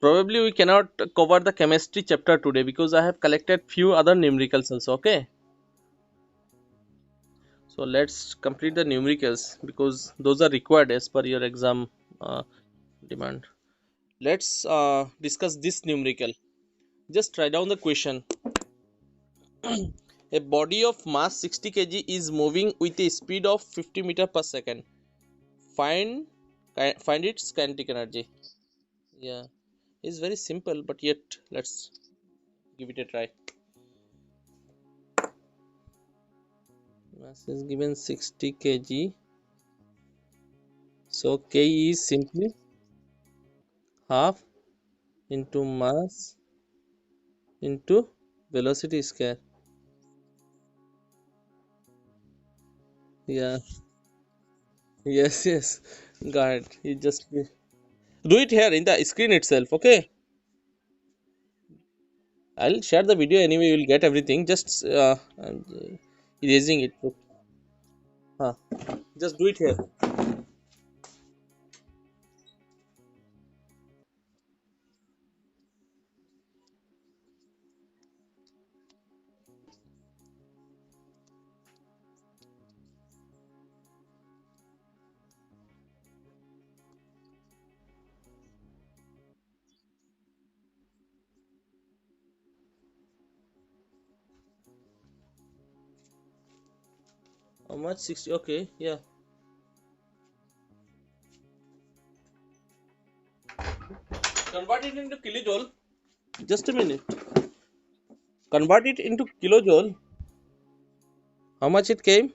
Probably we cannot cover the chemistry chapter today because I have collected few other numericals also. Okay, so let's complete the numericals because those are required as per your exam uh, demand. Let's discuss this numerical. Just write down the question. A body of mass 60 kg is moving with a speed of 50 meter per second. Find find its kinetic energy. Yeah, it's very simple, but yet let's give it a try. Mass is given 60 kg, so K is simply half into mass into velocity square. Yeah, yes, yes, got it. You just do it here in the screen itself. Okay, I'll share the video anyway. You'll get everything. Just erasing it. Huh. Just do it here. How much? 60. Okay, yeah. Convert it into kilojoule. Just a minute. Convert it into kilojoule. How much it came?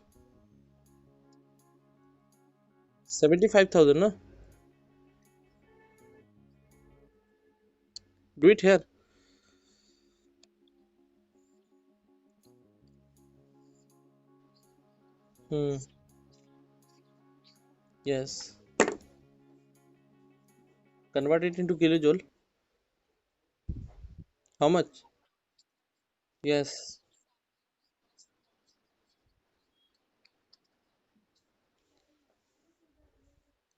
75,000. No? Do it here. Hmm. Yes. Convert it into kilojoule. How much? Yes.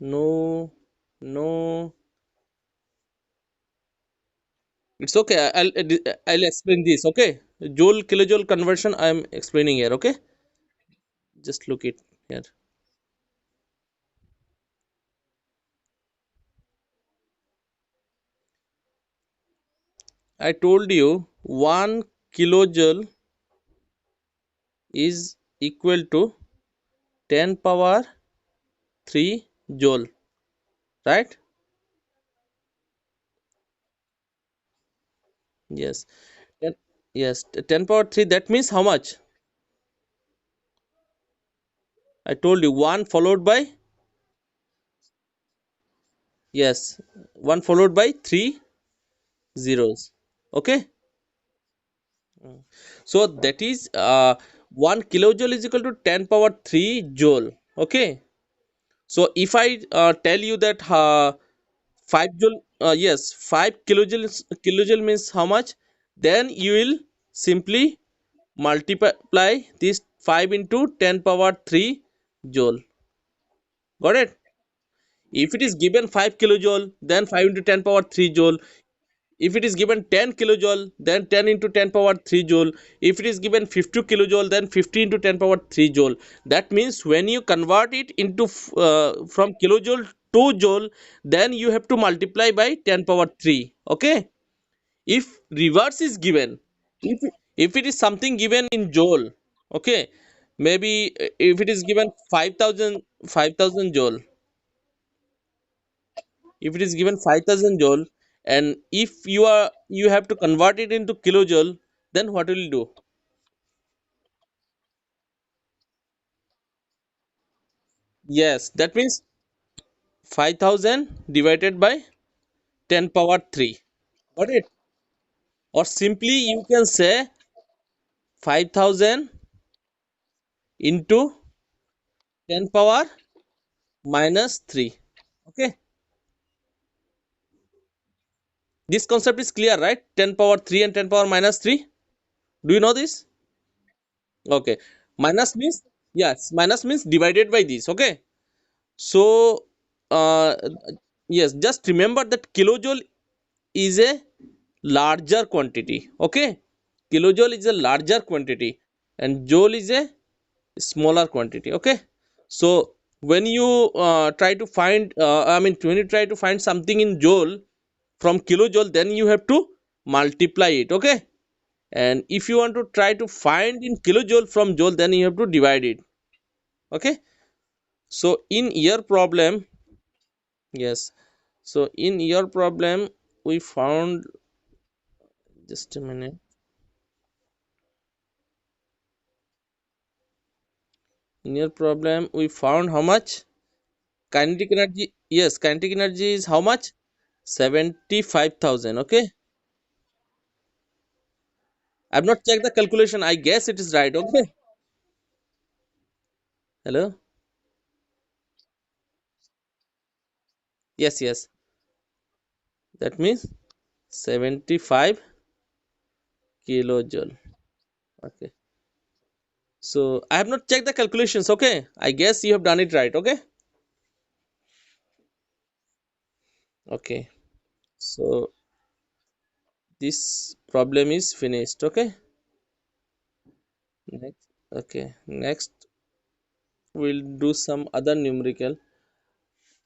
No. No. It's okay. I'll explain this. Okay. Joule kilojoule conversion. I'm explaining here. Okay. Just look it here. I told you 1 kilojoule is equal to 10 power 3 joule, right? Yes. Ten- yes, 10 power 3, that means how much? I told you 1 followed by, yes, 1 followed by 3 zeros. Okay? So that is 1 kilojoule is equal to 10 power 3 joule. Okay? So if I tell you that 5 joule, yes, 5 kilojoule means how much? Then you will simply multiply this 5 into 10 power 3 joule. Got it? If it is given 5 kilojoule, then 5 into 10 power 3 joule. If it is given 10 kilojoule, then 10 into 10 power 3 joule. If it is given 50 kilojoule, then 50 into 10 power 3 joule. That means when you convert it into from kilojoule to joule, then you have to multiply by 10 power 3. Okay? If reverse is given, if, if it is something given in joule, okay, maybe if it is given 5,000 joule, if it is given 5,000 joule, and if you have to convert it into kilojoule, then what will you do? Yes, that means 5,000 divided by 10 power 3. Got it? Or simply you can say 5,000 into 10 power minus 3. Okay, this concept is clear, right? 10 power 3 and 10 power minus 3. Do you know this? Okay, minus means, yes, minus means divided by this. Okay, so uh, yes, just remember that kilojoule is a larger quantity. Okay, kilojoule is a larger quantity and joule is a smaller quantity. Okay, so when you try to find when you try to find something in joule from kilojoule, then you have to multiply it. Okay, and if you want to try to find in kilojoule from joule, then you have to divide it. Okay, so in your problem, yes, so in your problem we found, just a minute, in your problem we found how much kinetic energy. Yes, kinetic energy is how much? 75,000. Okay, I've not checked the calculation, I guess it is right. Okay, hello, yes, yes, that means 75 kilojoule. Okay, so I have not checked the calculations. Okay, I guess you have done it right. Okay, okay, so this problem is finished. Okay, next, okay, next we'll do some other numerical.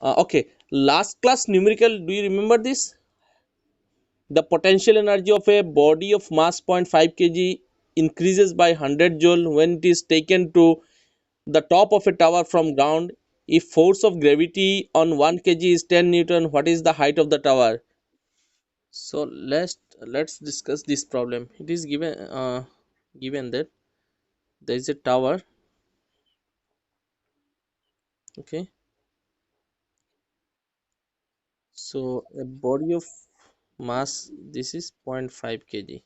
Okay, last class numerical, do you remember this? The potential energy of a body of mass zero point 0.5 kg increases by 100 joule when it is taken to the top of a tower from ground. If force of gravity on 1 kg is 10 newton, what is the height of the tower? So let's discuss this problem. It is given that there is a tower. Okay, so a body of mass, this is zero point 0.5 kg.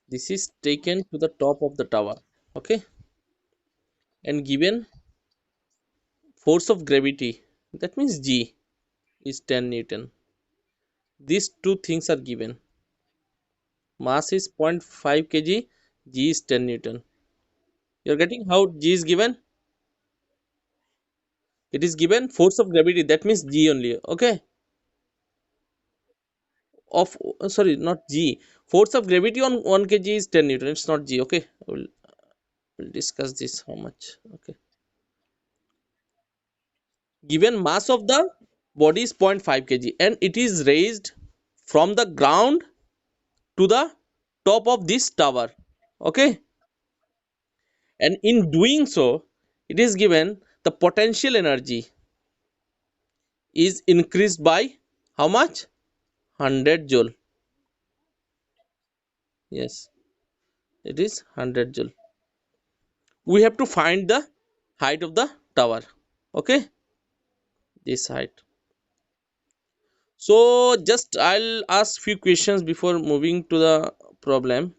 This is taken to the top of the tower. Okay, and given force of gravity, that means G is 10 newton. These two things are given. Mass is zero point 0.5 kg, G is 10 newton. You're getting how G is given? It is given force of gravity, that means G only. Okay, of sorry, not G. Force of gravity on 1 kg is 10 newton. It's not G. Okay, we'll discuss this how much. Okay, given mass of the body is zero point 0.5 kg and it is raised from the ground to the top of this tower. Okay, and in doing so, it is given the potential energy is increased by how much? 100 joule. Yes, it is 100 joule. We have to find the height of the tower. Okay, this height. So just I'll ask few questions before moving to the problem.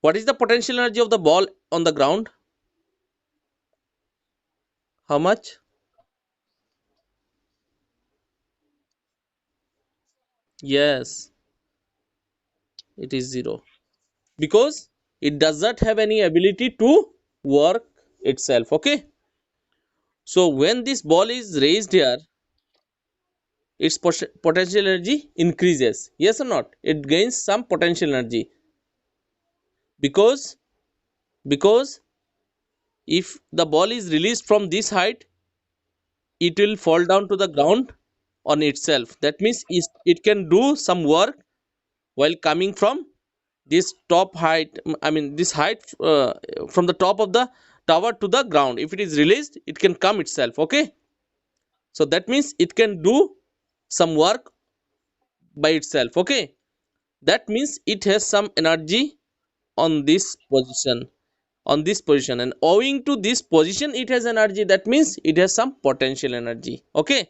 What is the potential energy of the ball on the ground? How much? Yes, it is zero because it does not have any ability to work itself. Okay, so when this ball is raised here, its potential energy increases. Yes or not? It gains some potential energy because because if the ball is released from this height, it will fall down to the ground on itself. That means it can do some work while coming from this top height. This height from the top of the tower to the ground. If it is released, it can come itself. Okay, so that means it can do some work by itself. Okay, that means it has some energy on this position, and owing to this position it has energy, that means it has some potential energy. Okay,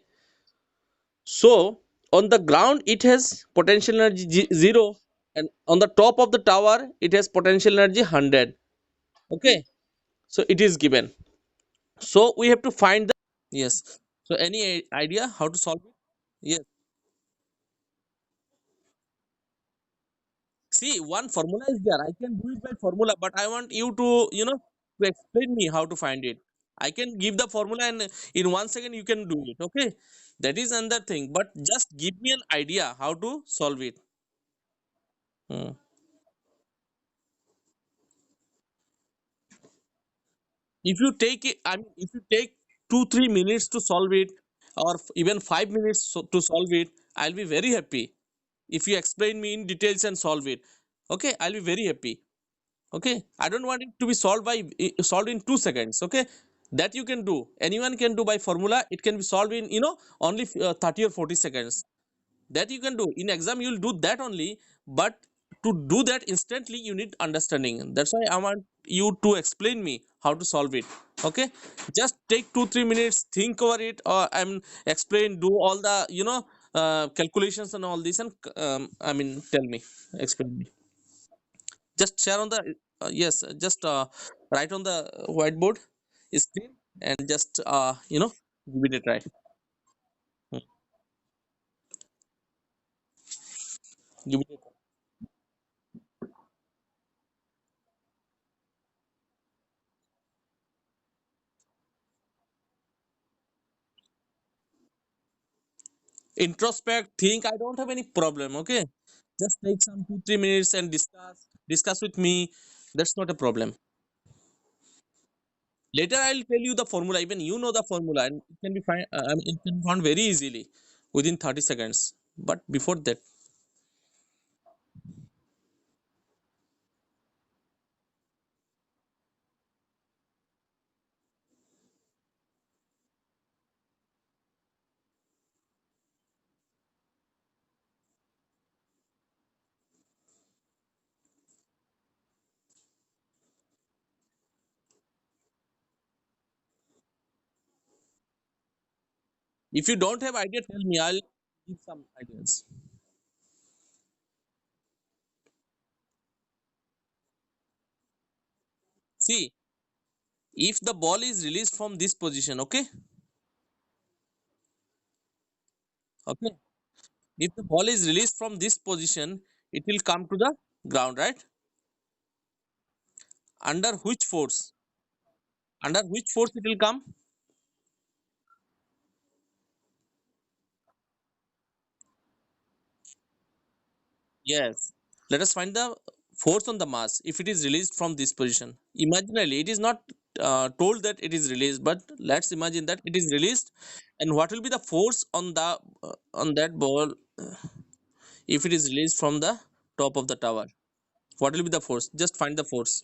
so on the ground it has potential energy 0, and on the top of the tower it has potential energy 100. Okay, so it is given, so we have to find the, yes, so any idea how to solve it? Yes, see, one formula is there, I can do it by formula, but I want you to to explain me how to find it. I can give the formula and in 1 second you can do it. Okay, that is another thing. But just give me an idea how to solve it. Hmm. If you take it, I mean, if you take 2 3 minutes to solve it, or even 5 minutes to solve it, I'll be very happy. If you explain me in details and solve it, okay, I'll be very happy. Okay, I don't want it to be solved in 2 seconds. Okay, that you can do. Anyone can do by formula. It can be solved in only 30 or 40 seconds. That you can do in exam. You'll do that only, but to do that instantly, you need understanding. That's why I want you to explain me how to solve it. Okay, just take 2 3 minutes, think over it, or explain, do all the calculations and all this, and I mean, tell me, explain me. Just share on the yes, just write on the whiteboard screen and just give it a try. Hmm. Give it a try. Introspect, think. I don't have any problem. Okay, just take some 2 3 minutes and discuss with me. That's not a problem. Later I'll tell you the formula. Even you know the formula, and it can be it can be found very easily within 30 seconds. But before that, if you don't have idea, tell me. I'll give some ideas. See, if the ball is released from this position, okay, okay. If the ball is released from this position, it will come to the ground, right? Under which force? Under which force it will come? Yes. Let us find the force on the mass if it is released from this position. Imaginally, it is not told that it is released, but let's imagine that it is released, and what will be the force on that ball if it is released from the top of the tower? What will be the force? Just find the force.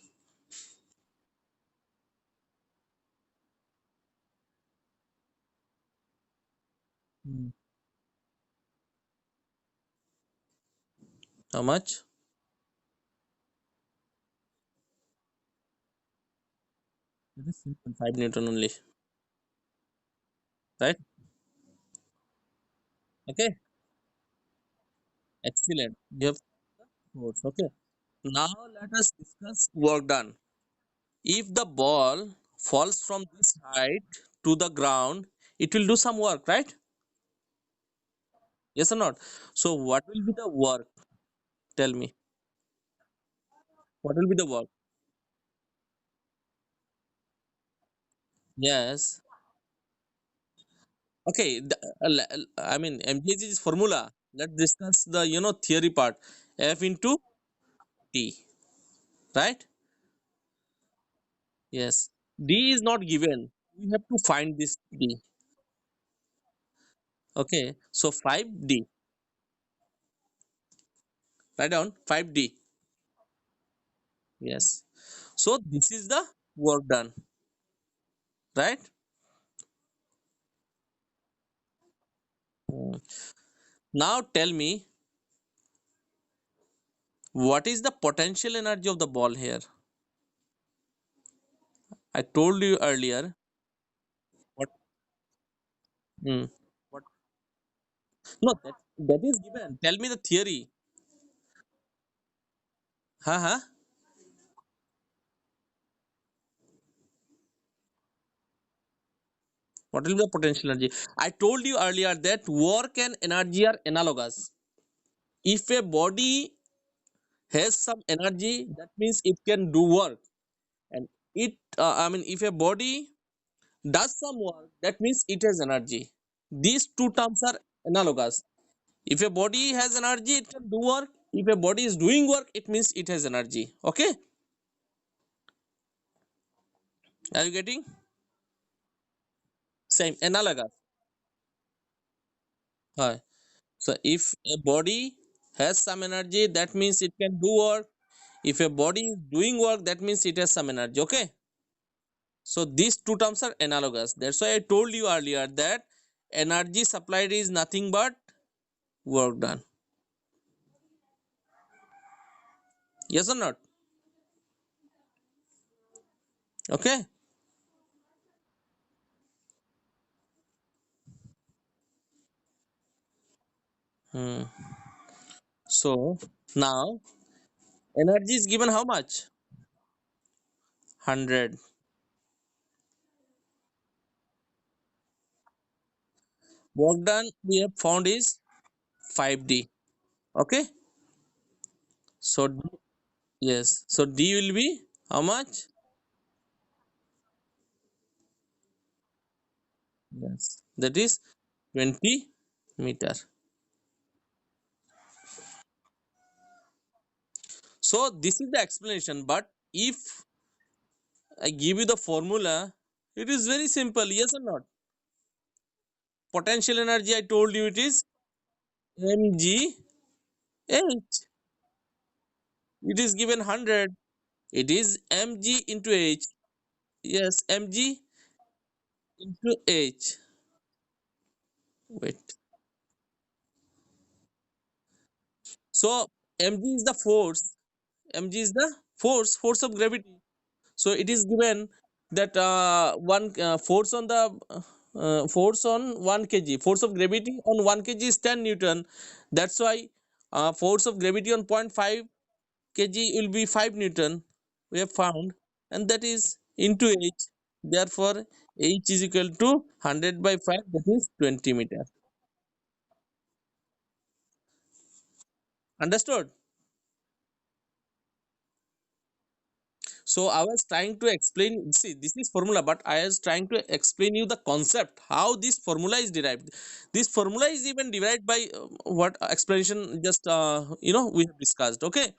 Hmm. How much? It is simple. 5 Newton only, right? Okay. Excellent. You have force. Okay. Now let us discuss work done. If the ball falls from this height to the ground, it will do some work, right? Yes or not? So what will be the work? Tell me. What will be the work? Yes. Okay. I mean, MPH is formula. Let's discuss the theory part. F into T, right? Yes. D is not given. We have to find this D. Okay. So 5D. Write down 5D. Yes. So this is the work done, right? Hmm. Now tell me, what is the potential energy of the ball here? I told you earlier. What? Hmm. What? No, that is given. Tell me the theory. Huh? What will be the potential energy? I told you earlier that work and energy are analogous. If a body has some energy, that means it can do work. And I mean, if a body does some work, that means it has energy. These two terms are analogous. If a body has energy, it can do work. If a body is doing work, it means it has energy. Okay, are you getting? Same, analogous. Hi. So if a body has some energy, that means it can do work. If a body is doing work, that means it has some energy. Okay. So these two terms are analogous. That's why I told you earlier that energy supplied is nothing but work done. Yes or not? Okay. Hmm. So now energy is given how much? 100. Work done we have found is 5D. Okay. So yes. So D will be how much? Yes. That is 20 meter. So this is the explanation. But if I give you the formula, it is very simple. Yes or not? Potential energy, I told you it is mgh. It is given 100. It is mg into h. Yes, mg into h. Wait. So mg is the force. Mg is the force of gravity. So it is given that one force on the force on 1 kg, force of gravity on 1 kg is 10 newton. That's why force of gravity on 0.5 kg will be 5 newton. We have found, and that is into h. Therefore h is equal to 100 by 5, that is 20 meter. Understood? So I was trying to explain. See, this is formula, but I was trying to explain you the concept how this formula is derived. This formula is even derived by what explanation just we have discussed. Okay,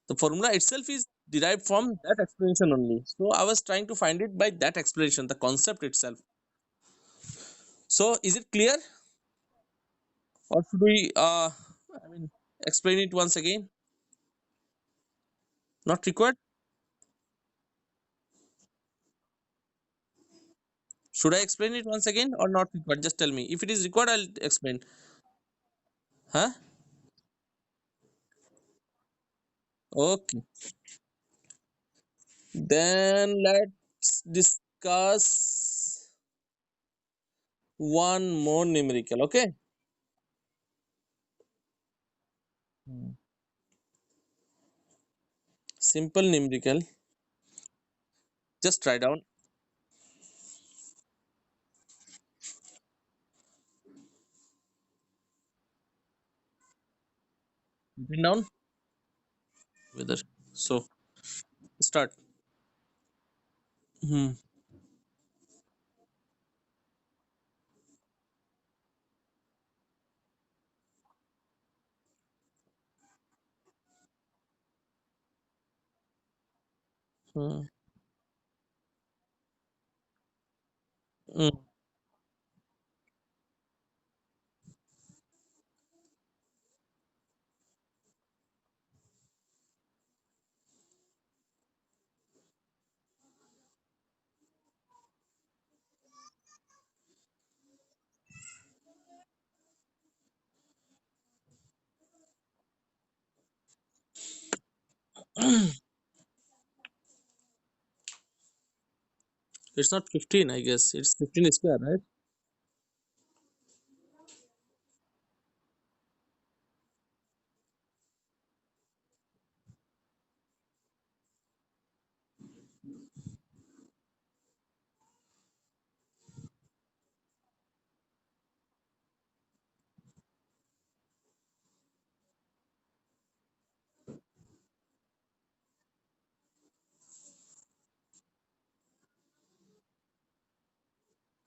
the formula itself is derived from that explanation only. So I was trying to find it by that explanation, the concept itself. So is it clear, or should we I mean explain it once again? Not required. Should I explain it once again or not required? Just tell me. If it is required, I'll explain. Huh? Okay. Then let's discuss one more numerical. Okay. Hmm. Simple numerical. Just try down. Written down. Whether so start. Hmm. Hmm. Hmm. It's not 15, I guess. It's 15 square, right?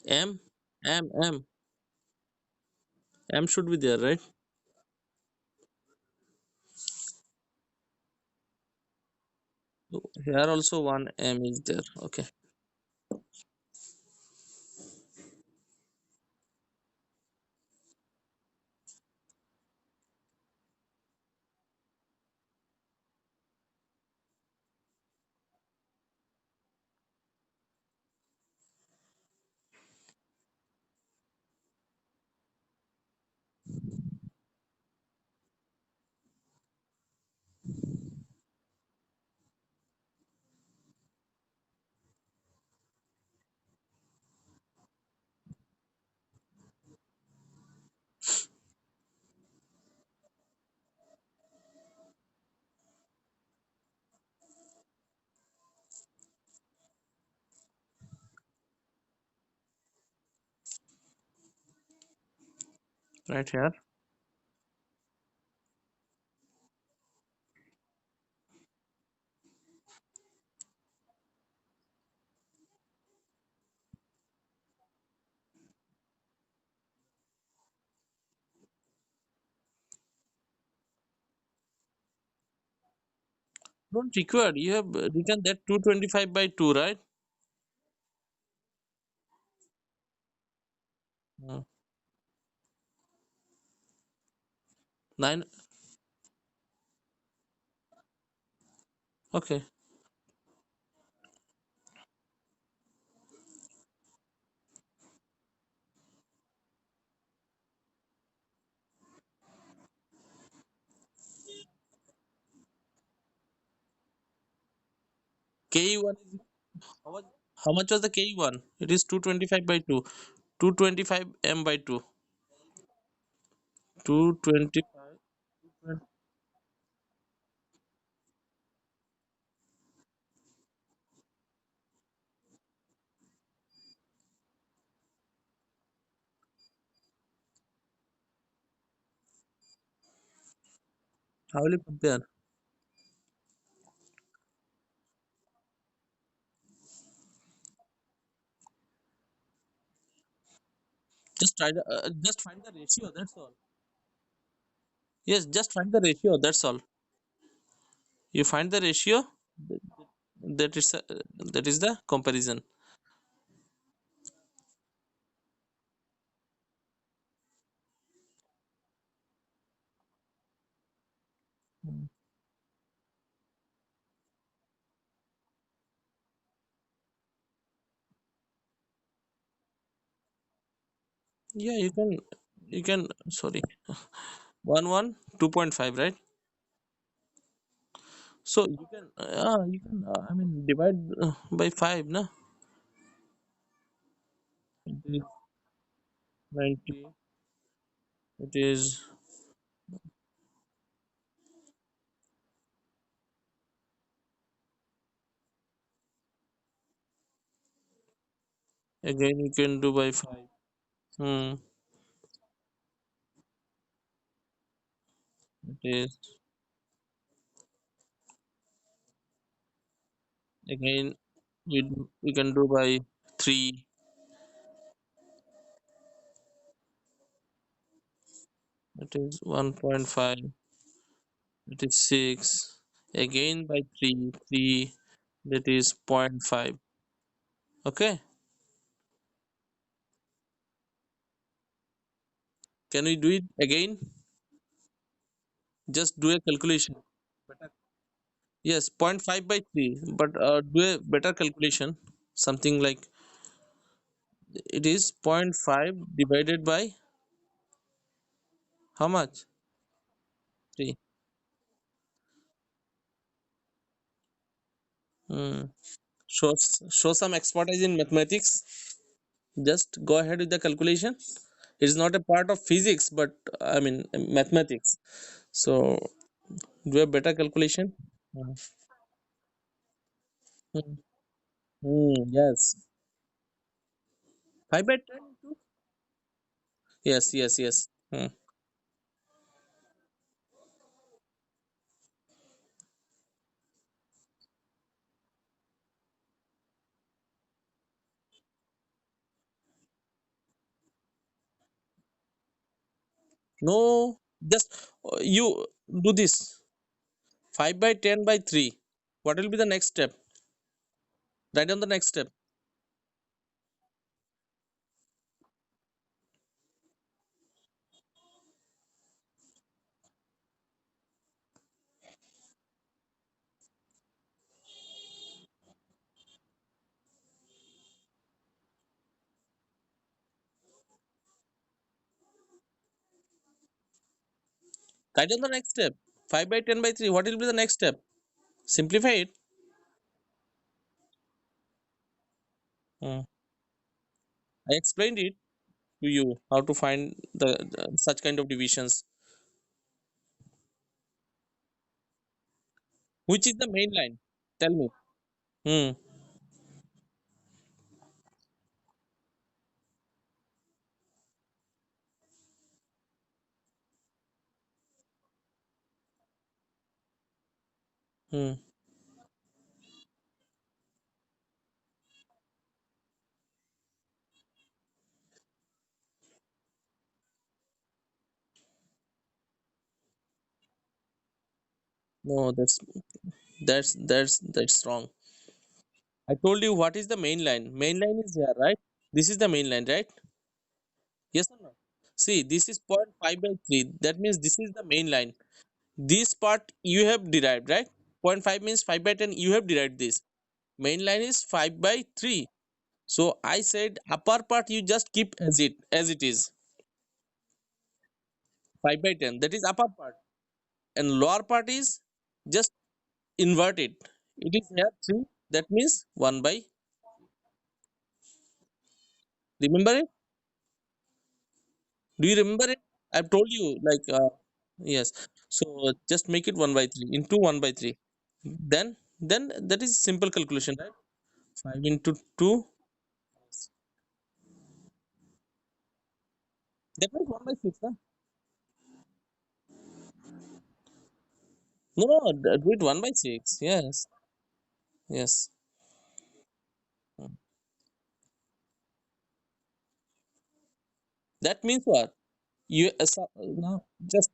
M, M should be there, right? So here also one M is there. Okay, right here. Don't require. You have written that 225 by 2, right? Hmm. 9. Okay. KE1 is how much was the KE1? It is 225 by 2. 225 M by 2. 225. How will you put there? Just find the ratio. That's all. Yes, just find the ratio. That's all. You find the ratio. th- that is the comparison. Mm. Yeah, you can sorry, 1 2.5, right? So you can I mean divide by 5, no? It is 90. It is again you can do by 5. Hmm. It is again we can do by 3. It is 1.5. It is 6. Again by 3. 3. That is zero point 0.5. Okay. Can we do it again? Just do a calculation. Yes, zero point 0.5 by 3. But do a better calculation. Something like it is zero point 0.5 divided by how much? 3. Hmm. Show some expertise in mathematics. Just go ahead with the calculation. It's not a part of physics, but I mean mathematics. So do a better calculation. Hmm. Hmm. Yes. 5 by 10 too? Yes, yes, yes. Hmm. No, just you do this. 5 by 10 by 3. What will be the next step? Write down the next step. Write down the next step. 5 by 10 by 3. What will be the next step? Simplify it. Hmm. I explained it to you how to find the such kind of divisions. Which is the main line? Tell me. Hmm. Hmm. No, that's wrong. I told you what is the main line. Main line is here, right? This is the main line, right? Yes or no? See, this is point 5 by 3. That means this is the main line. This part you have derived, right? Point 0.5 means 5 by 10. You have derived this. Main line is 5 by 3. So I said upper part you just keep as it is 5 by 10. That is upper part. And lower part is just invert it. It is here 3. That means 1 by. Remember it? Do you remember it? I've told you like yes. So just make it 1 by 3 into 1 by 3. Then that is simple calculation, right? 5 into 2. That means 1 by 6. Huh? No, no, do it 1 by 6. Yes. Yes. That means what? You now just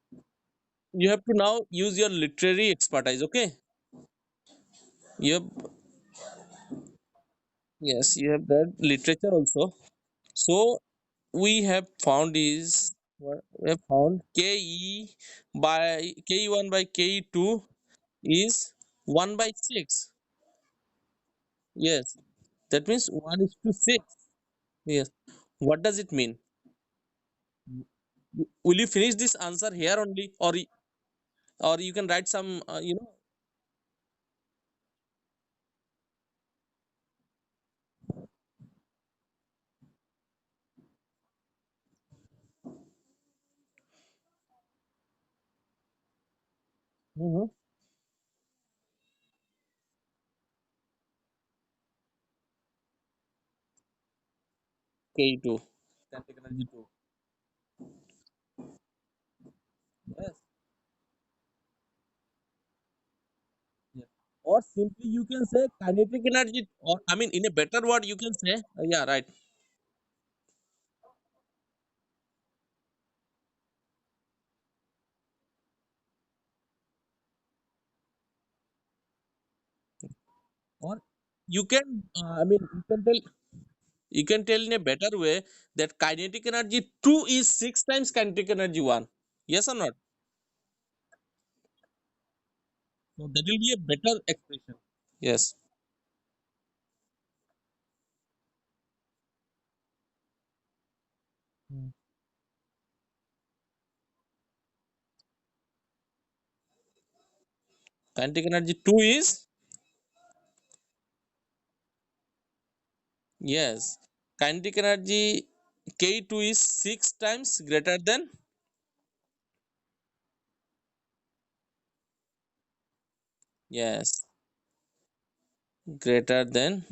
you have to now use your literary expertise. Okay. You have yes. You have read literature also. So we have found is what we have found Ke1 by Ke2 is 1 by 6. Yes. That means 1 is to 6. Yes. What does it mean? Will you finish this answer here only, or you can write some Mhm. K2 kinetic energy 2. Yes. Yes. Or simply you can say kinetic energy, or I mean in a better word you can say yeah, right. Or you can I mean you can tell in a better way that kinetic energy 2 is 6 times kinetic energy 1. Yes or not? So that will be a better expression. Yes. Hmm. Kinetic energy 2 is yes. Kinetic energy K2 is 6 times greater than yes, greater than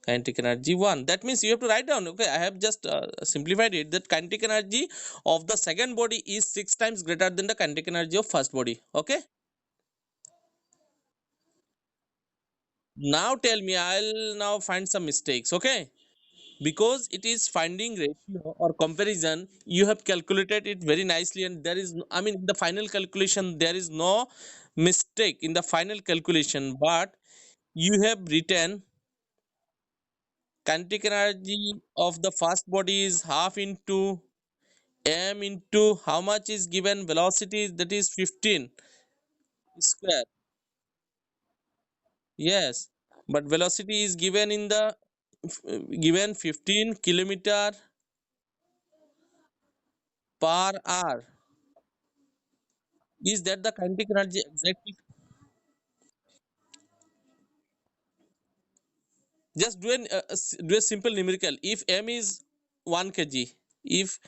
kinetic energy 1. That means you have to write down. Okay, I have just simplified it that kinetic energy of the second body is 6 times greater than the kinetic energy of first body. Okay, now tell me, I'll now find some mistakes. Okay, because it is finding ratio or comparison. You have calculated it very nicely, and there is I mean in the final calculation there is no mistake in the final calculation, but you have written kinetic energy of the fast body is half into m into how much is given velocity, that is 15 square. Yes, but velocity is given in the given 15 kilometer per hour. Is that the kinetic energy exactly? Just do a simple numerical. If m is 1 kg, if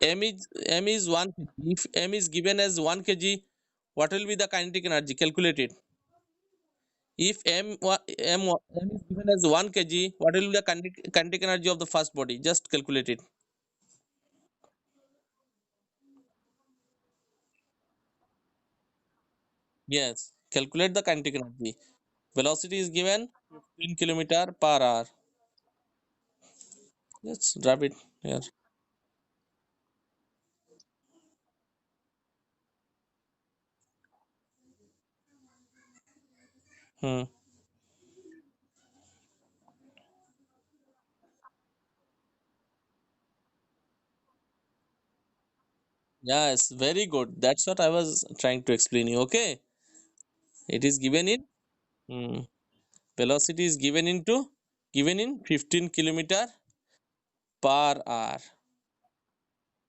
m is 1 kg, if m is given as 1 kg, what will be the kinetic energy? Calculate it. If m is given as 1 kg, what will be the kinetic energy of the first body? Just calculate it. Yes, calculate the kinetic energy. Velocity is given 15 kilometer per hour. Let's drop it here. Hmm. Yes, very good. That's what I was trying to explain you. Okay, it is given in velocity is given in 15 kilometer per hour.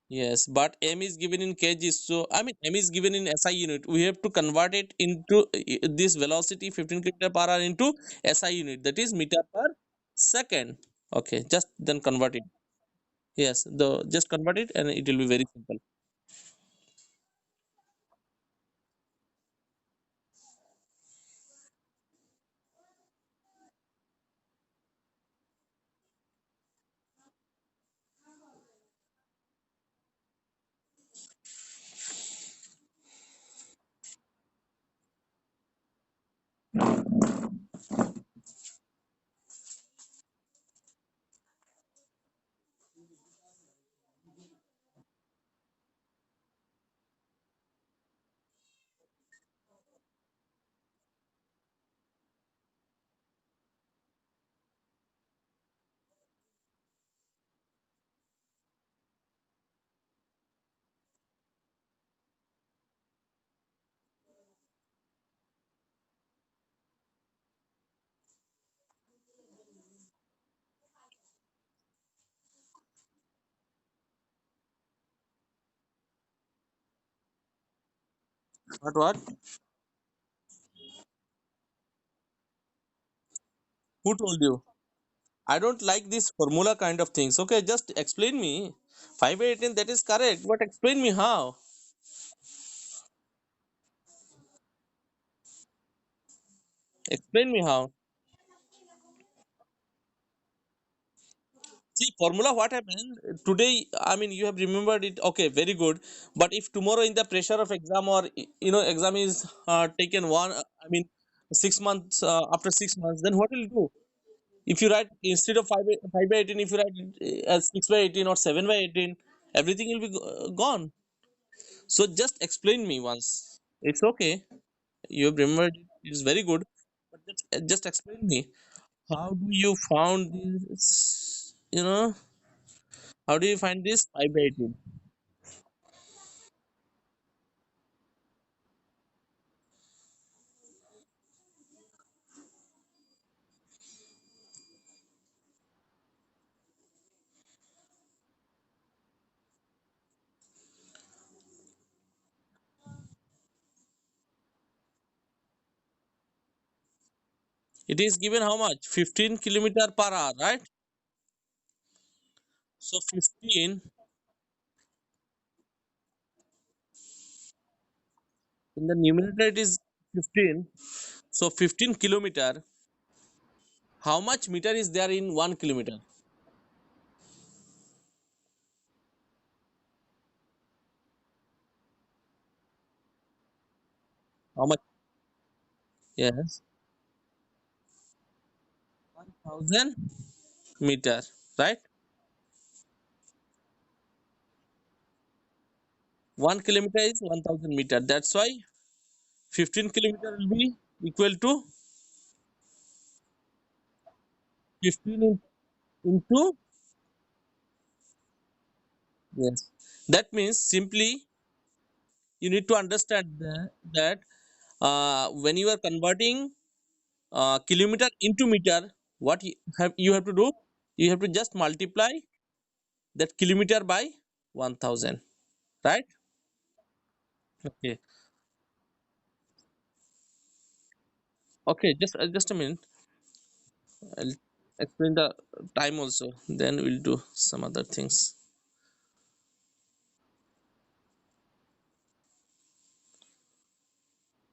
Yes, but m is given in kgs. So I mean m is given in SI unit. We have to convert it into this velocity 15 kilometer per hour into SI unit. That is meter per second. Okay, just then convert it. Yes, the just convert it and it will be very simple. What? Who told you? I don't like this formula kind of things. Okay, just explain me. 5 by 18, that is correct, but explain me how. Explain me how. See, formula what happened today, I mean, you have remembered it. Okay, very good. But if tomorrow in the pressure of exam or, exam is taken I mean, 6 months, after 6 months, then what will you do? If you write instead of 5 by 18, if you write it as 6 by 18 or 7 by 18, everything will be gone. So just explain me once. It's okay. You have remembered it. It's very good. But just explain me. How do you found this? How do you find this 5 by 18? It is given how much? 15 kilometer per hour, right? So 15 in the numerator it is 15. So 15 kilometer. How much meter is there in 1 kilometer? How much? Yes. 1000 meter, right? 1 kilometer is 1000 meter. That's why 15 kilometer will be equal to 15 into, yes. That means simply you need to understand that when you are converting kilometer into meter, what you have to do, you have to just multiply that kilometer by 1000, right? Okay. Okay, just a minute. I'll explain the time also, then we'll do some other things.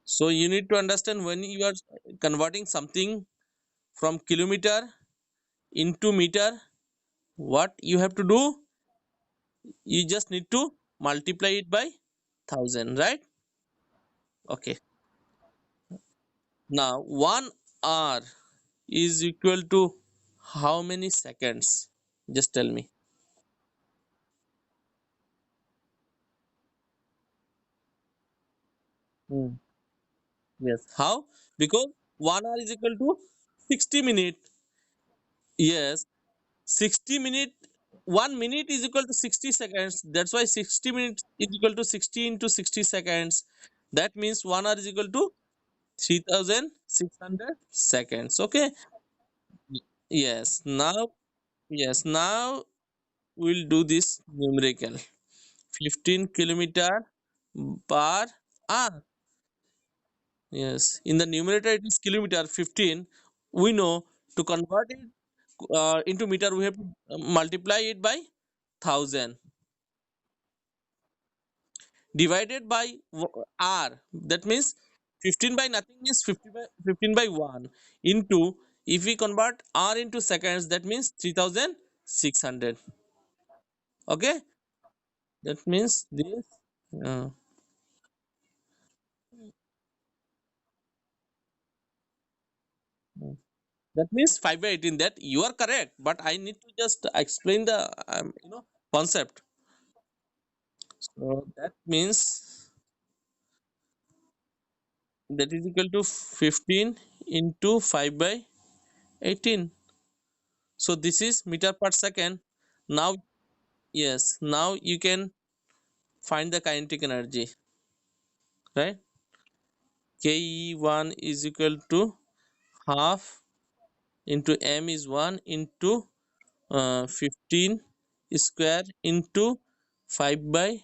So you need to understand, when you are converting something from kilometer into meter, what you have to do, you just need to multiply it by 1000, right? Okay. Now 1 hour is equal to how many seconds? Just tell me. Hmm. Yes. How? Because 1 hour is equal to 60 minutes. Yes. 60 minute, 1 minute is equal to 60 seconds. That's why 60 minutes is equal to 60 into 60 seconds. That means 1 hour is equal to 3600 seconds. Okay. Yes. Now, yes. Now we'll do this numerical. 15 kilometer per hour. Yes. In the numerator it is kilometer 15. We know to convert it into meter, we have to multiply it by 1000 divided by r. That means 15 by nothing is 15 by 1 into, if we convert r into seconds, that means 3600. Okay, that means this, uh, that means 5 by 18. That you are correct, but I need to just explain the concept. So that means that is equal to 15 into 5 by 18. So this is meter per second. Now, yes, now you can find the kinetic energy, right? Ke1 is equal to half into m is 1 into 15 square into 5 by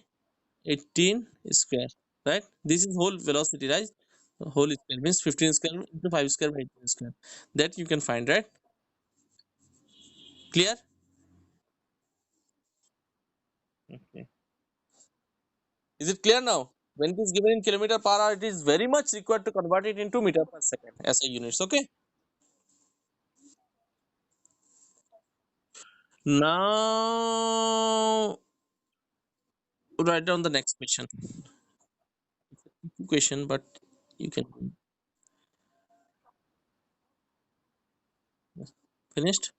18 square, right? This is whole velocity, right? Whole square means 15 square into 5 square by 18 square. That you can find, right? Clear? Okay. Is it clear now? When it is given in kilometer per hour, it is very much required to convert it into meter per second as a units. Okay. Now write down the next question. Question, but you can finished.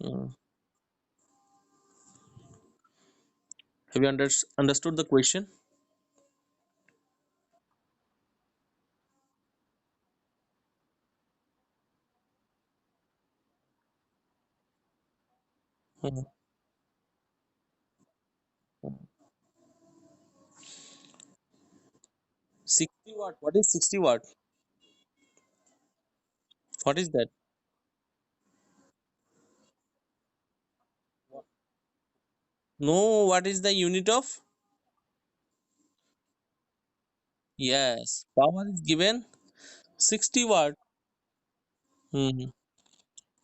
Hmm. Have you understood the question? Hmm. 60 watt. What is 60 watt? What is that? No, what is the unit of? Yes, power is given 60 watt. Hmm.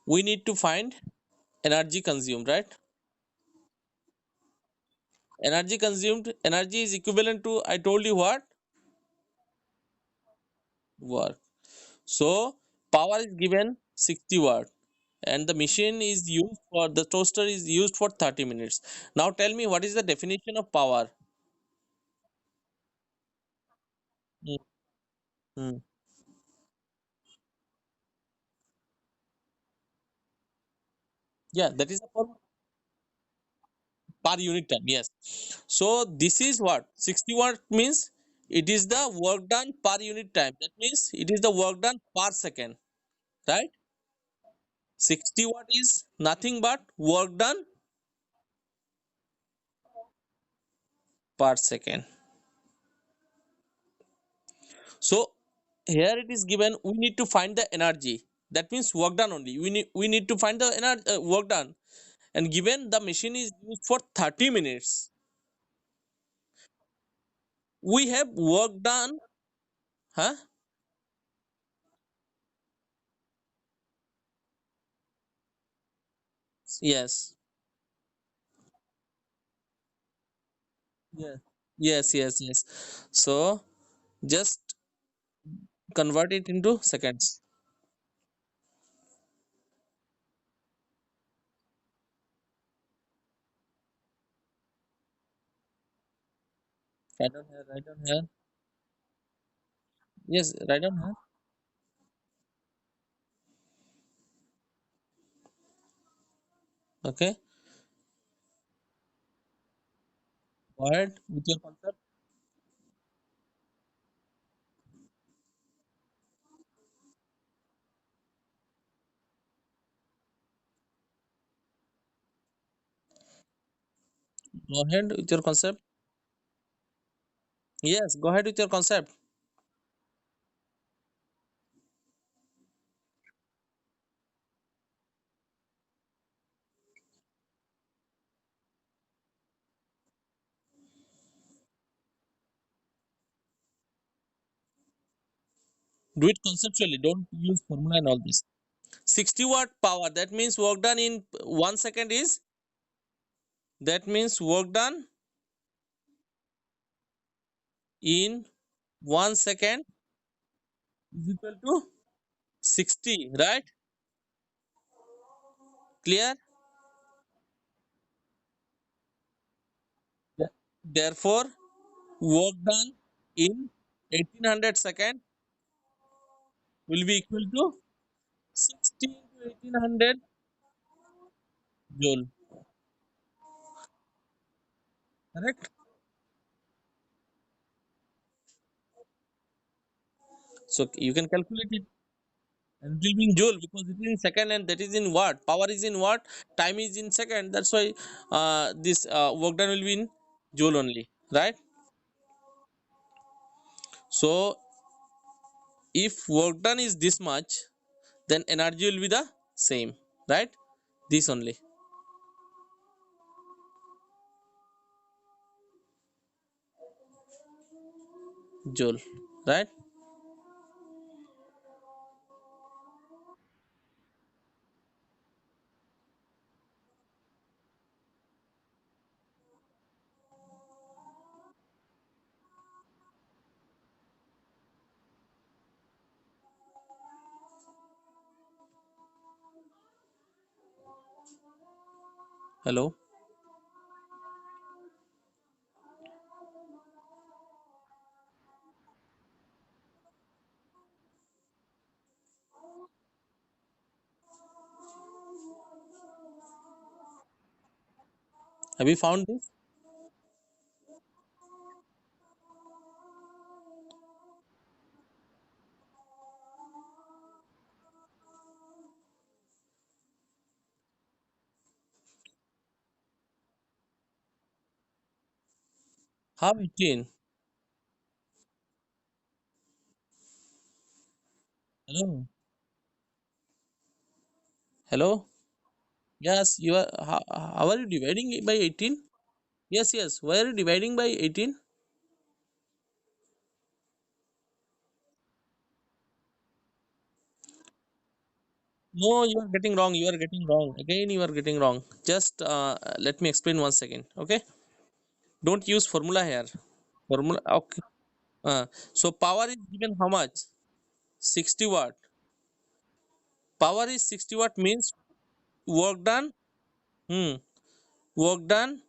We need to find energy consumed, right? Energy consumed, energy is equivalent to, I told you what? Work. So power is given 60 watt, and the machine is used for, the toaster is used for 30 minutes. Now tell me, what is the definition of power? Hmm, hmm. Yeah, that is for per unit time. Yes. So this is what 60 watt means. It is the work done per unit time. That means it is the work done per second, right? 60 watt is nothing but work done per second. So here it is given we need to find the energy. That means work done only. We need to find the energy work done, and given the machine is used for 30 minutes, we have work done. Huh? Yes. Yes. Yes. Yes. Yes. So just convert it into seconds. Write down here. Write down here. Yes. Write down here. Okay. Go ahead with your concept. Go ahead with your concept. Yes. Go ahead with your concept. Do it conceptually. Don't use formula and all this. 60 watt power. That means work done in 1 second is. That means work done in 1 second is equal to 60. Right? Clear? Yeah. Therefore, work done in 1800 second will be equal to 60 into 1800 joule. Correct? So you can calculate it, and it will be in joule because it is in second and that is in watt. Power is in watt, time is in second. That's why this work done will be in joule only. Right? So if work done is this much, then energy will be the same. Right? This only. Joule. Right? Hello? Have you found this? How 18? Hello? Hello? Yes, you are. How are you dividing it by 18? Yes, yes. Why are you dividing by 18? No, you are getting wrong. You are getting wrong. Again, you are getting wrong. Just let me explain 1 second. Okay. Don't use formula here. Formula. Okay. So power is given how much? 60 watt. Power is 60 watt means work done. Hmm. Work done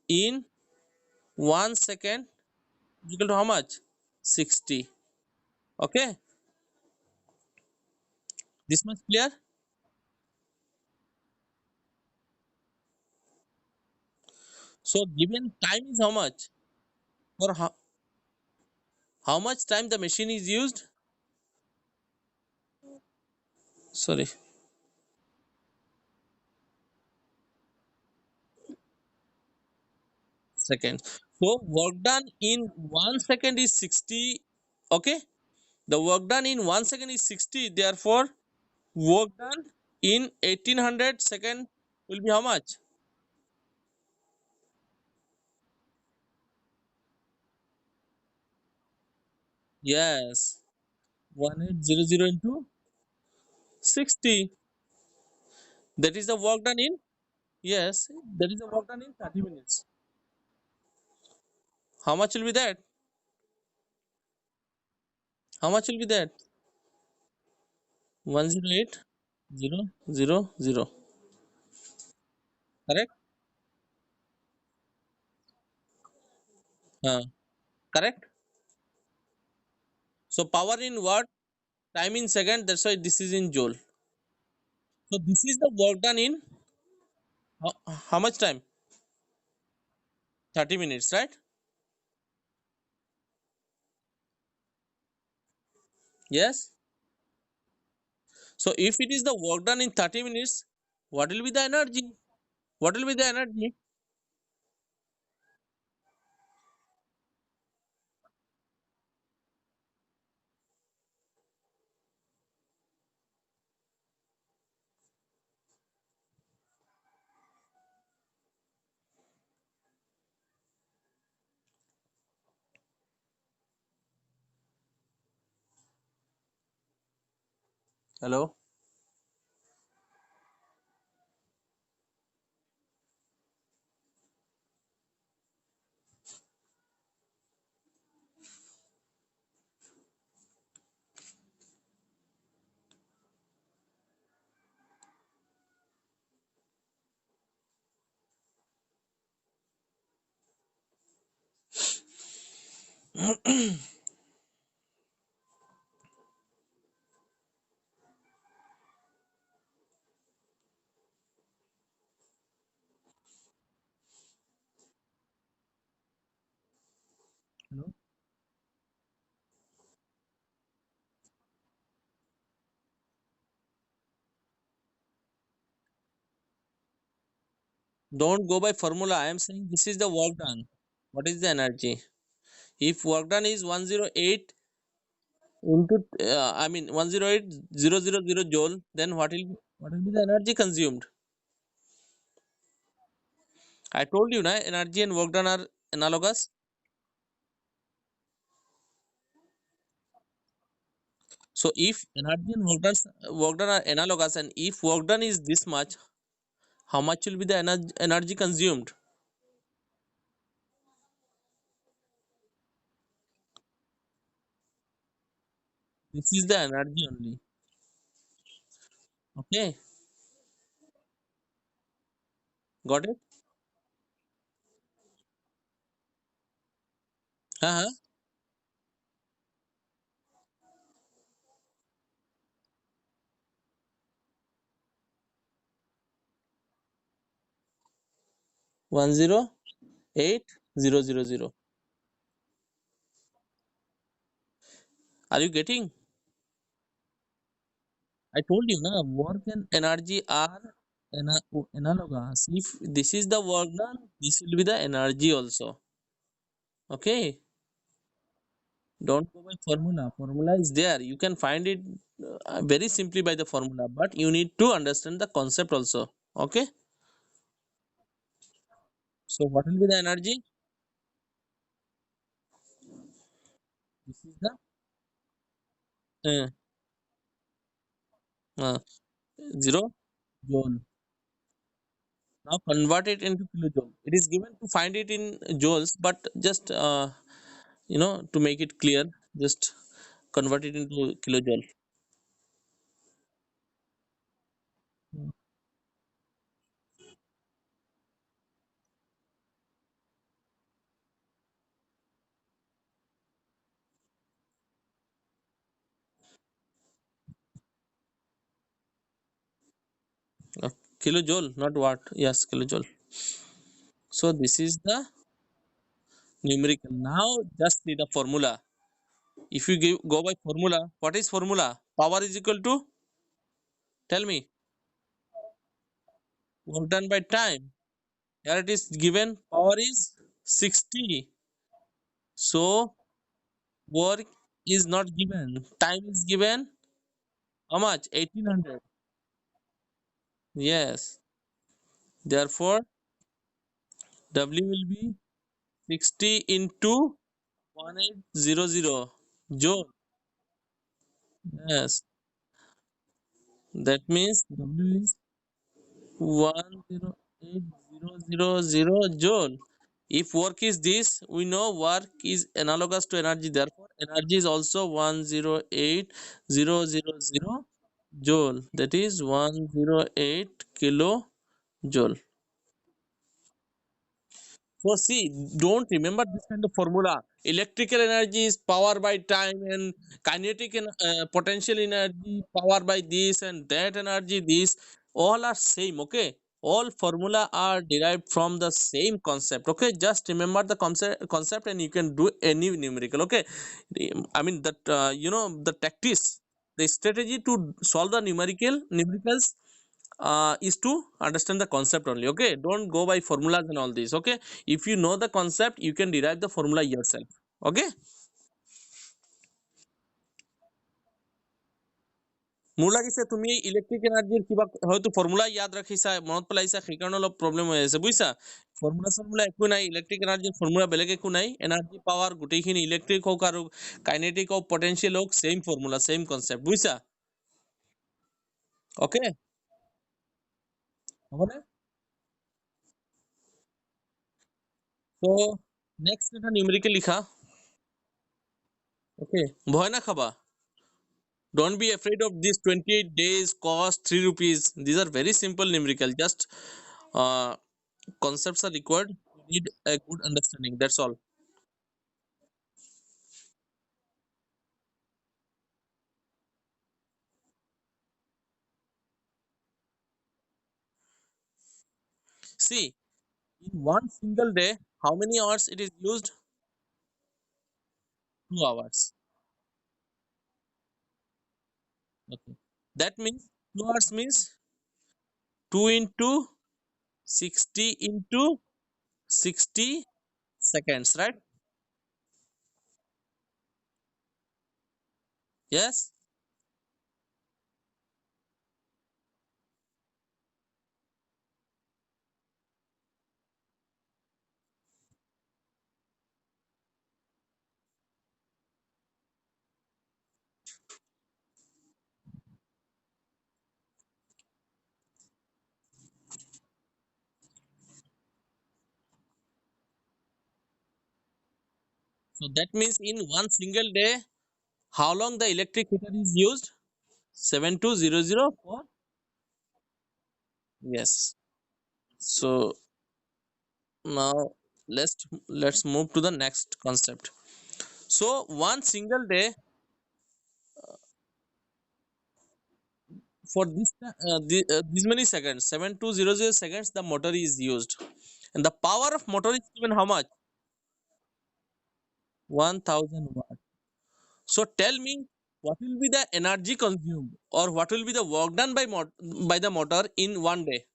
in 1 second is equal to how much? 60. Okay. This much clear? So given time is how much? For how much time the machine is used? Sorry, seconds. So work done in 1 second is 60. Okay, the work done in 1 second is 60. Therefore, work done in 1800 second will be how much? Yes, 1800 into 60. That is the work done in, yes, that is the work done in 30 minutes. How much will be that? How much will be that? 108,000. Correct? Correct? So power in watt, time in second, that's why this is in joule. So this is the work done in how much time? 30 minutes, right? Yes. So if it is the work done in 30 minutes, what will be the energy? What will be the energy? Hello? Hello? Don't go by formula. I am saying this is the work done. What is the energy? If work done is 108 into I mean 108,000 joule, then what will be the energy consumed? I told you, na, energy and work done are analogous. So if energy and work done are analogous, and if work done is this much, how much will be the energy consumed? This is the energy only. Okay, got it? 108,000. Are you getting? I told you, na, work and energy are analogous. If this is the work done, this will be the energy also. Okay, don't go by formula. Formula is there. You can find it very simply by the formula, but you need to understand the concept also. Okay, so what will be the energy? This is the uh, uh, zero joule. Now convert it into kilojoule. It is given to find it in joules, but just to make it clear, just convert it into kilojoule. Uh, Kilojoule, not watt. Yes, kilojoule. So this is the numerical. Now just see the formula. If you go by formula, what is formula? Power is equal to, tell me, work done by time. Here it is given power is 60. So work is not given. Time is given. How much? 1800. Yes. Therefore, W will be 60 into 1800 joule. Yes. That means W is 108,000 joule. If work is this, we know work is analogous to energy. Therefore, energy is also 108,000 joule. That is 108 kilo joule. So see, don't remember this kind of formula. Electrical energy is power by time, and kinetic potential energy power by this, and that energy this. All are same. Okay, all formula are derived from the same concept. Okay, just remember the concept, and you can do any numerical. Okay, I mean that the tactics, the strategy to solve the numericals is to understand the concept only. Okay, don't go by formulas and all this. Okay, if you know the concept, you can derive the formula yourself. Okay, মোৰ লাগিছে তুমি electric এনাৰ্জিৰ কিবা হয়তো formula ইয়াদ ৰাখিছা, মনত পেলাইছা, সেইকাৰণে অলপ problem হৈ আছে বুজিছা। ফৰ্মুলা একো নাই, ইলেক্ট্ৰিক এনাৰ্জিৰ ফৰ্মুলা বেলেগ একো নাই। এনাৰ্জি পাৱাৰ গোটেইখিনি ইলেক্ট্ৰিক হওক আৰু কাইনেটিক হওক পটেনচিয়েল হওক, চেম ফৰ্মুলা চেম কনচেপ্ট বুজিছা। অকে, হ'বনে? তো নেক্সট এটা নিউমেৰিকেল লিখা। ওকে, ভয় না খাবা। Don't be afraid of this 28 days cost 3 rupees. These are very simple numerical. Just uh, concepts are required. You need a good understanding. That's all. See, in one single day, how many hours it is used? 2 hours. Okay. That means 2 hours means 2 into 60 into 60 seconds, right? Yes. So that means in one single day, how long the electric heater is used? 72004. Yes. So now let's move to the next concept. So one single day, for these many seconds, 7200 seconds, the motor is used, and the power of motor is given how much? 1000 watt. So tell me, what will be the energy consumed, or what will be the work done by the motor in one day?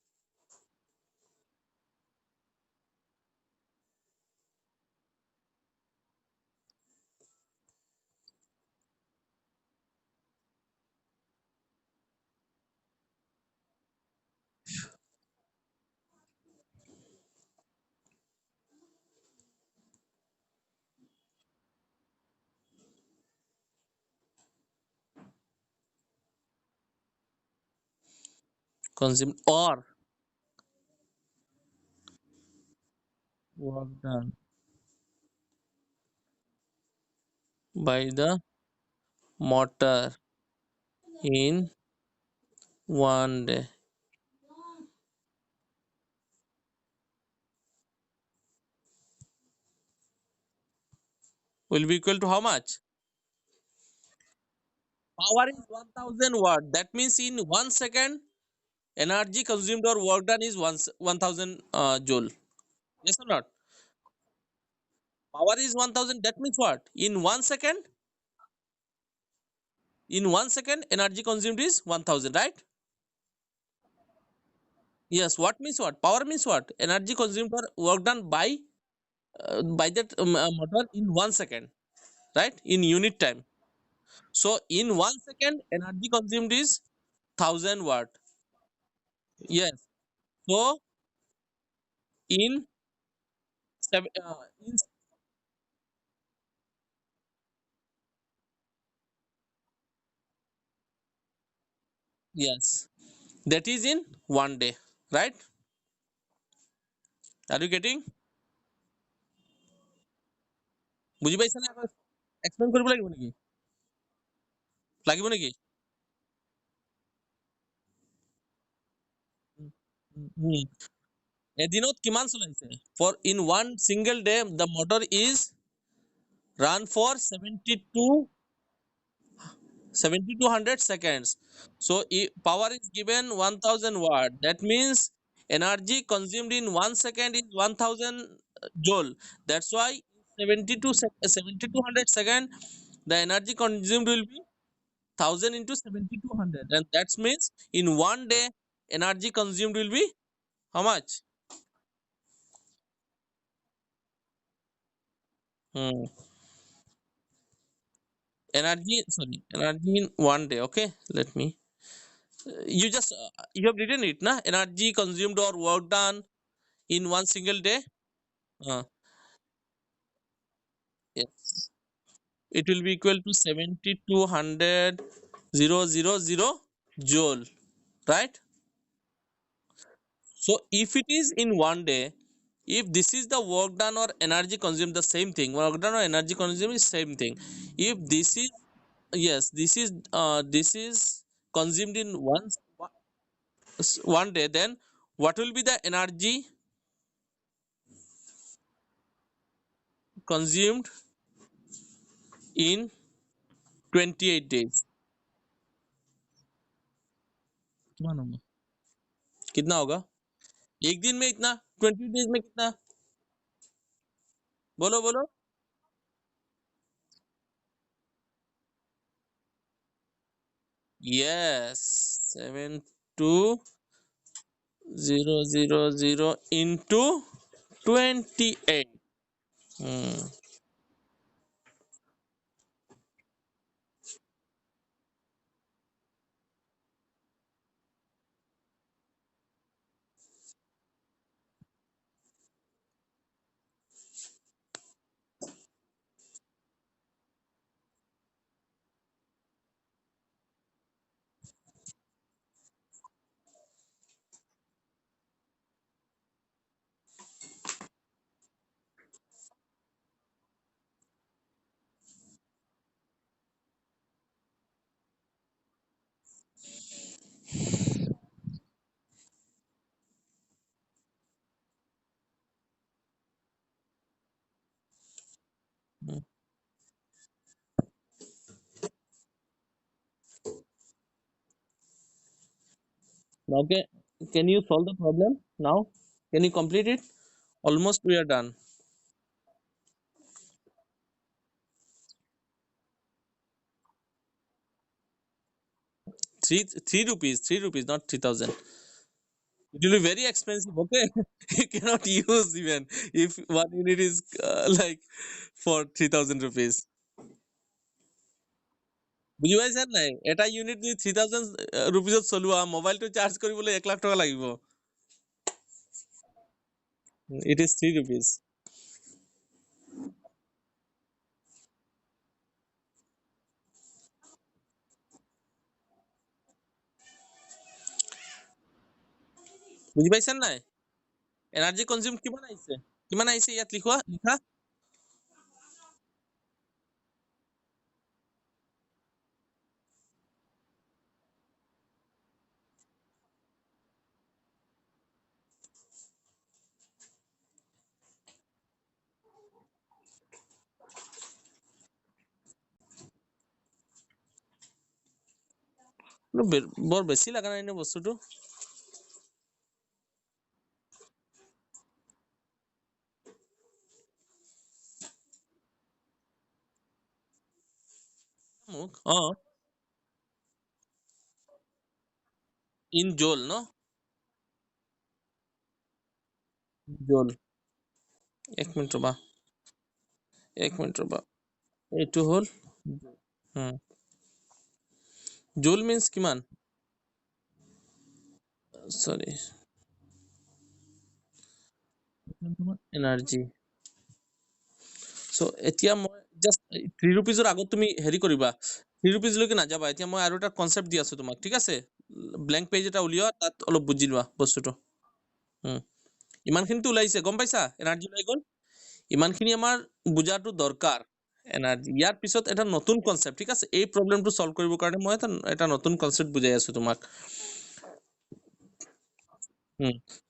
Consumed or work done by the motor in one day will be equal to how much? Power is 1000 watt. That means in 1 second, energy consumed or work done is 1000 joule. Yes or not? Power is 1000. That means what? In 1 second, energy consumed is 1000, right? Yes. What means what? Power means what? Energy consumed or work done by that motor in 1 second, right? In unit time. So in 1 second, energy consumed is 1000 watt. Yes. So in in, yes, that is in 1 day, right? Are you getting? বুজি পাইছা নে? Explain কৰিব লাগিব নেকি? লাগিব নেকি? উম, এদিনত কিমান চলাইছে? For in one single day, the motor is run for 7200 seconds. So power is given 1000 watt. That means energy consumed in 1 second is 1000 joule. That's why 7200 second the energy consumed will be 1000 into 7200, and that means in 1 day energy consumed will be how much? Hmm. Energy in 1 day. Okay, let me. You just you have written it, na? Energy consumed or work done in one single day. Uh, yes, it will be equal to 7200,000 joule, right? So if it is in 1 day, if this is the work done or energy consumed, the same thing. Work done or energy consumed is same thing. If this is, yes, this is consumed in 1 day, then what will be the energy consumed in 28 days? कितना होगा? कितना होगा? एक दिन में इतना, 20 days में कितना? बोलो बोलो. Yes, 7200 into 28. Hmm. Now, can you solve the problem now? Can you complete it? Almost we are done. Three rupees, 3 rupees, not 3000. It will be very expensive. Okay, you cannot use even if one unit is like for 3000 rupees. বুজি পাইছা নাই? এটা unit যদি 3000 ৰুপিজত চলোৱা, মোবাইলটো charge কৰিবলৈ 1 লাখ টকা লাগিব. It is 3 rupees. বুজি পাইছা নাই? এনাৰ্জি কনজিউম কিমান আহিছে? কিমান আহিছে ইয়াত লিখা লিখা? বৰ বেছি লগা নাই নে বস্তুটো? মোক ইন জোল ন জোল এক মিনিট ৰবা এক মিনিট ৰবা এইটো হ'ল হুম জোল মিন্স কিমান সৰি এনাৰ্জি চ' এতিয়া মই জাষ্ট 3 ৰুপিজৰ আগত তুমি হেৰি কৰিবা 3 ৰুপিজলৈকে নাযাবা এতিয়া মই আৰু এটা কনচেপ্ট দি আছো তোমাক ঠিক আছে ব্লেংক পেজ এটা উলিওৱা তাত অলপ বুজি লোৱা বস্তুটো উম, ইমানখিনিতো ওলাইছে গম পাইছা এনাৰ্জি ওলাই গ'ল ইমানখিনি আমাৰ বুজাটো দৰকাৰ এনাৰ্জি ইয়াৰ পিছত এটা নতুন কনচেপ্ট ঠিক আছে এই প্ৰব্লেমটো সলভ কৰিবৰ কাৰণে মই এটা নতুন কনচেপ্ট বুজাই আছো তোমাক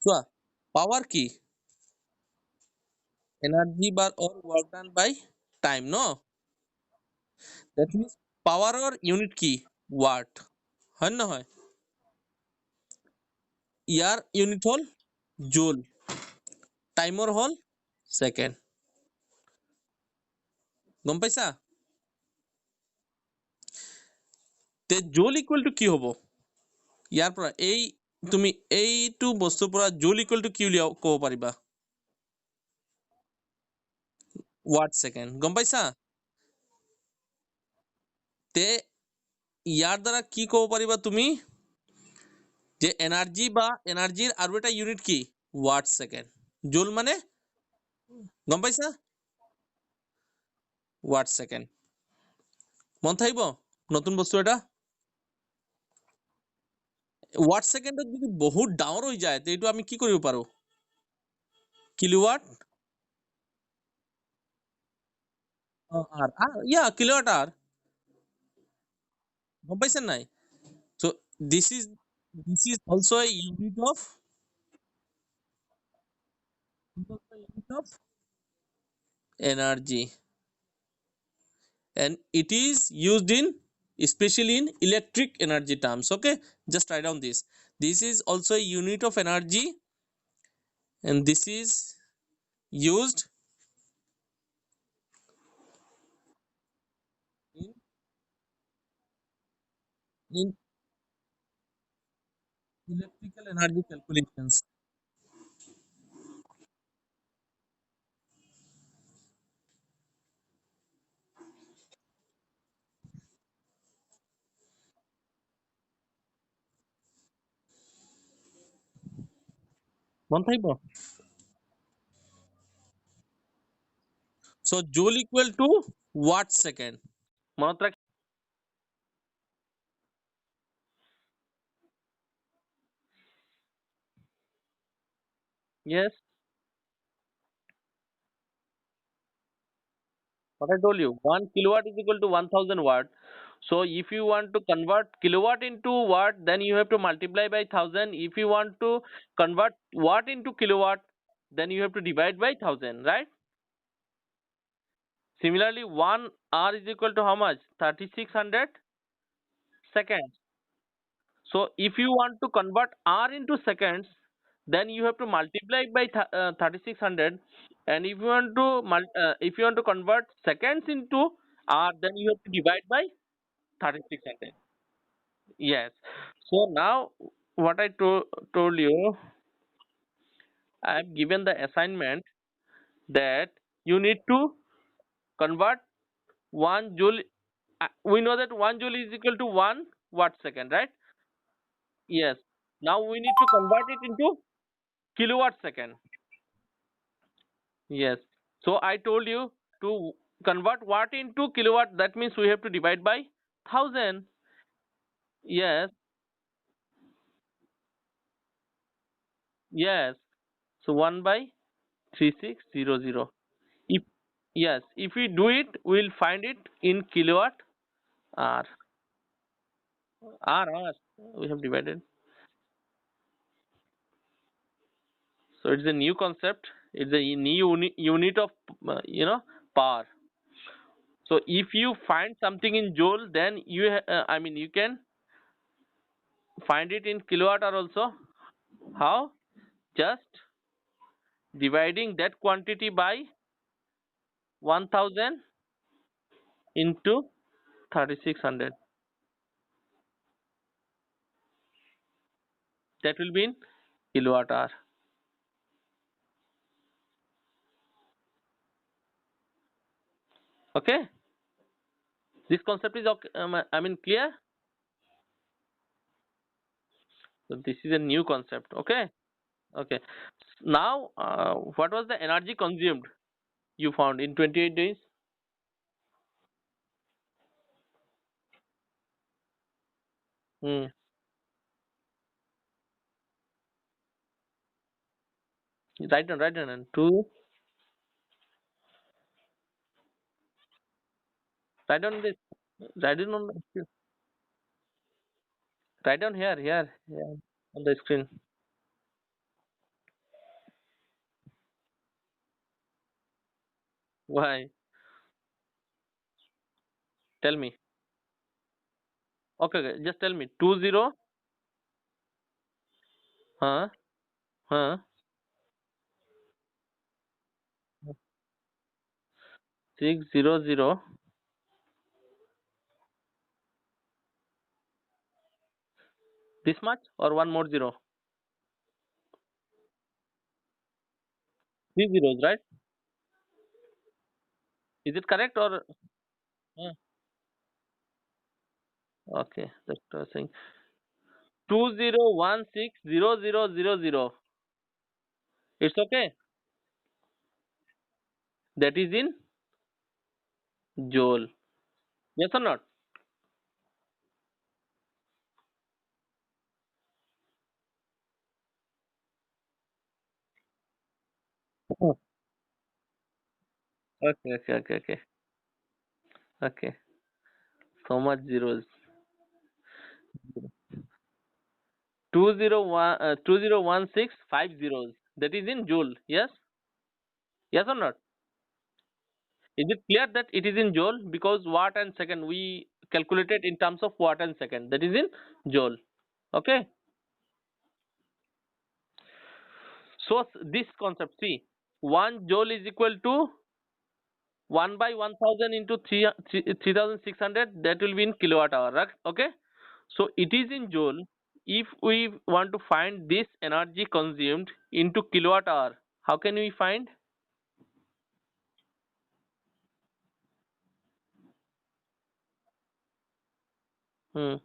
চোৱা পাৱাৰ কি এনাৰ্জি বাৰ or work done by time ন দ্যাট মিন্স পাৱাৰৰ ইউনিট কি ৱাট হয় নে নহয় ইয়াৰ ইউনিট হ'ল জুল টাইমৰ হ'ল ছেকেণ্ড গম পাইছা তে জুল ইকুৱেল টু কি হ'ব ইয়াৰ পৰা এই তুমি এইটো বস্তুৰ পৰা জুল ইকুৱেল টু কি উলিয়াও ক'ব পাৰিবা ৱাট ছেকেণ্ড গম পাইছা তে ইয়াৰ দ্বাৰা কি ক'ব পাৰিবা তুমি যে এনাৰ্জি বা এনাৰ্জিৰ আৰু এটা ইউনিট কি ৱাট ছেকেণ্ড জুল মানে গম পাইছা ৱাট ছেকেণ্ড মন থাকিব নতুন বস্তু এটা ৱাট ছেকেণ্ডত যদি বহুত ডাঙৰ হৈ যায় তে এইটো আমি কি কৰিব পাৰো কিলোৱাট কিলোৱাট আৰ গম পাইছে নাই চ' this is also A unit of energy and it is used in especially in electric energy terms okay just write down this is also a unit of energy and this is used in in electrical energy calculations মন থাকিব so joule equal to watt second মনত ৰাখ yes what I told you 1 kilowatt is equal to 1000 watt so if you want to convert kilowatt into watt then you have to multiply by 1000 if you want to convert watt into kilowatt then you have to divide by 1000 right similarly 1 hour is equal to how much 3600 seconds so if you want to convert hour into seconds then you have to multiply by 3600 and if you want to if you want to convert seconds into hour then you have to divide by 3600 yes so now what I told you I have given the assignment that you need to convert 1 joule we know that 1 joule is equal to 1 watt second right yes now we need to convert it into kilowatt second yes so I told you to convert watt into kilowatt that means we have to divide by 1000 yes yes so 1 by 3600 if yes if we do it we'll find it in kilowatt hour hour we have divided so it's a new concept it's a new unit of power so if you find something in joule then I mean you can find it in kilowatt hour also how just dividing that quantity by 1000 into 3600. That will be in kilowatt hour. Okay, this concept is okay. I mean clear. So this is a new concept. Okay. Okay. Now, what was the energy consumed you found in 28 days? Hmm. Write down, write down. Two. Write down this. Write it on. Write down here, here on the screen. Why? Tell me. Okay, okay. Just tell me. 20. Huh? Huh? 600. This much or one more zero? Three zeros, right? Is it correct or? Huh. Okay, that's what I was saying. 20160000. It's okay. That is in joule. Yes or not? Oh. Okay, okay, okay, okay. Okay. So much zeros. 201650. That is in joule. Yes? Yes or not? Is it clear that it is in joule? Because watt and second we calculated in terms of watt and second. That is in joule. Okay. So this concept, see, 1 joule is equal to 1 by 1000 into 3600. That will be in kilowatt hour, right? Okay. So it is in joule. If we want to find this energy consumed into kilowatt hour, how can we find? Hmm.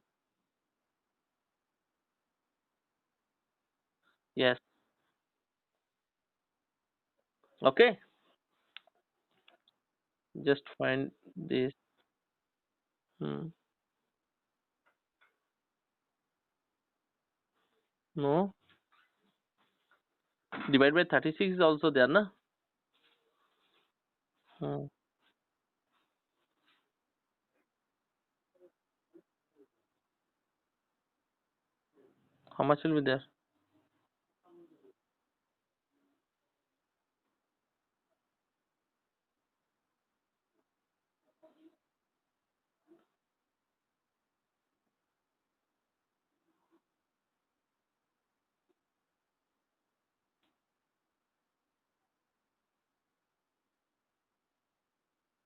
Yes. Okay. Just find this. Hmm. No. Divide by 36 is also there, na? Hmm. How much will be there?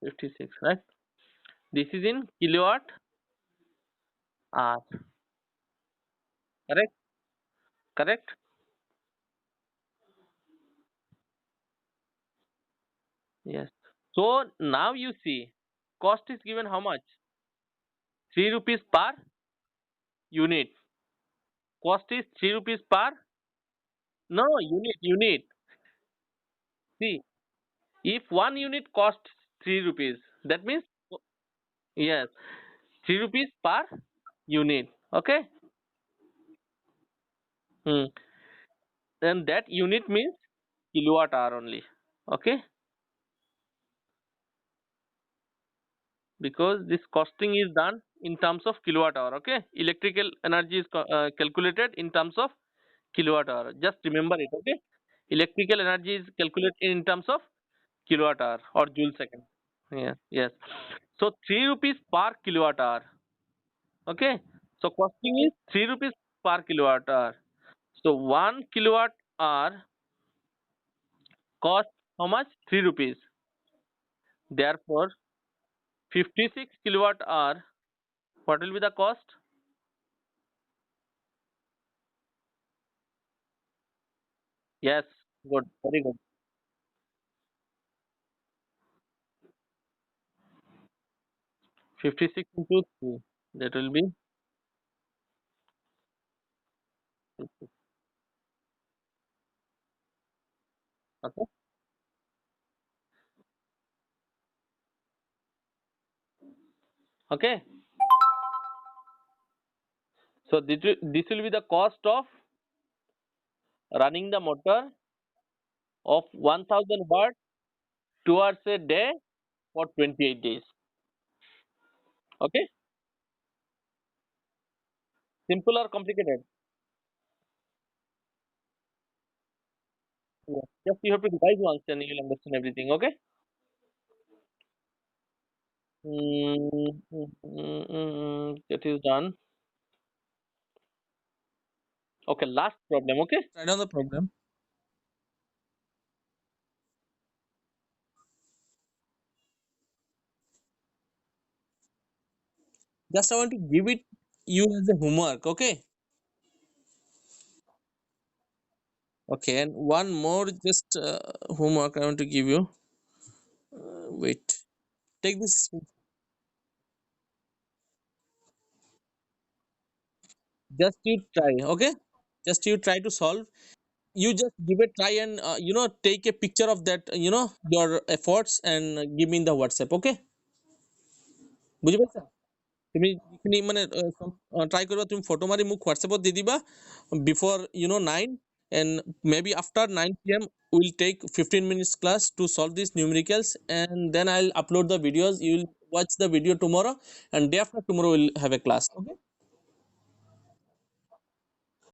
56, right? This is in kilowatt hour. Correct? Correct? Yes. So now you see, cost is given how much? 3 rupees per unit. Cost is 3 rupees per. No, unit. See, if one unit costs 3 rupees, that means yes, 3 rupees per unit. Okay. Hmm. And that unit means kilowatt hour only. Okay. Because this costing is done in terms of kilowatt hour. Okay. Electrical energy is calculated in terms of kilowatt hour. Just remember it. Okay. Electrical energy is calculated in terms of kilowatt hour or joule second. Yes, yes. So 3 rupees per kilowatt hour. Okay. So costing is 3 rupees per kilowatt hour. So 1 kilowatt hour cost how much? 3 rupees. Therefore, 56 kilowatt hour. What will be the cost? Yes, good, very good. 56 into 3. That will be, okay. Okay. So this will be the cost of running the motor of 1000 watt 2 hours a day for 28 days. Okay. Simple or complicated? Yeah. Just you have to revise once and you'll understand everything. Okay. That is done. Okay. Last problem. Okay. Write down the problem. Just I want to give it you as a homework. Okay. Okay. And one more just homework I want to give you. Wait. Take this. Just you try. Okay. Just you try to solve. You just give a try and take a picture of that your efforts and give me in the WhatsApp. Okay, বুঝি পাইছা? তুমি যিখিনি মানে try কৰিবা তুমি photo মাৰি মোক হোৱাটছএপত দি দিবা before 9 and maybe after 9 p.m. we'll take 15 minutes class to solve these numericals and then I'll upload the videos. You'll watch the video tomorrow and day after tomorrow we'll have a class. Okay.